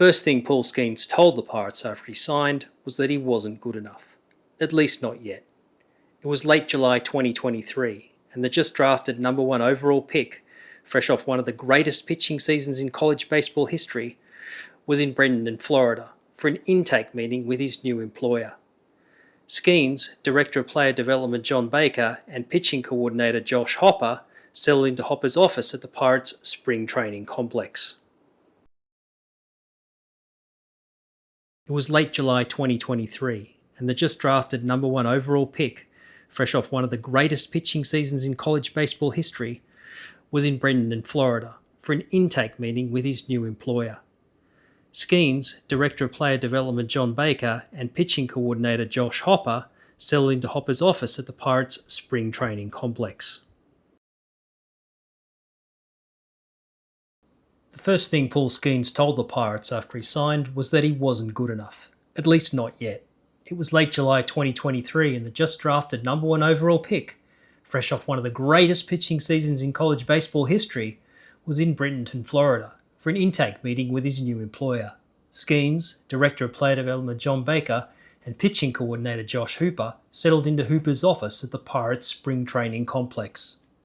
first thing Paul Skeens told the Pirates after he signed was that he wasn't good enough. At least not yet. It was late July 2023, and the just drafted number 1 overall pick, fresh off one of the greatest pitching seasons in college baseball history, was in Bradenton, Florida, for an intake meeting with his new employer. Skeens, Director of Player Development John Baker, and Pitching Coordinator Josh Hopper settled into Hopper's office at the Pirates' spring training complex. It was late July 2023, and the just drafted number 1 overall pick, fresh off one of the greatest pitching seasons in college baseball history, was in Bradenton, Florida, for an intake meeting with his new employer. Skeens, Director of Player Development John Baker, and Pitching Coordinator Josh Hopper settled into Hopper's office at the Pirates' spring training complex. The first thing Paul Skeens told the Pirates after he signed was that he wasn't good enough. At least not yet. It was late July 2023, and the just drafted number 1 overall pick, fresh off one of the greatest pitching seasons in college baseball history, was in Bradenton, Florida, for an intake meeting with his new employer. Skeens, Director of Player Development John Baker, and Pitching Coordinator Josh Hopper settled into Hopper's office at the Pirates' spring training complex.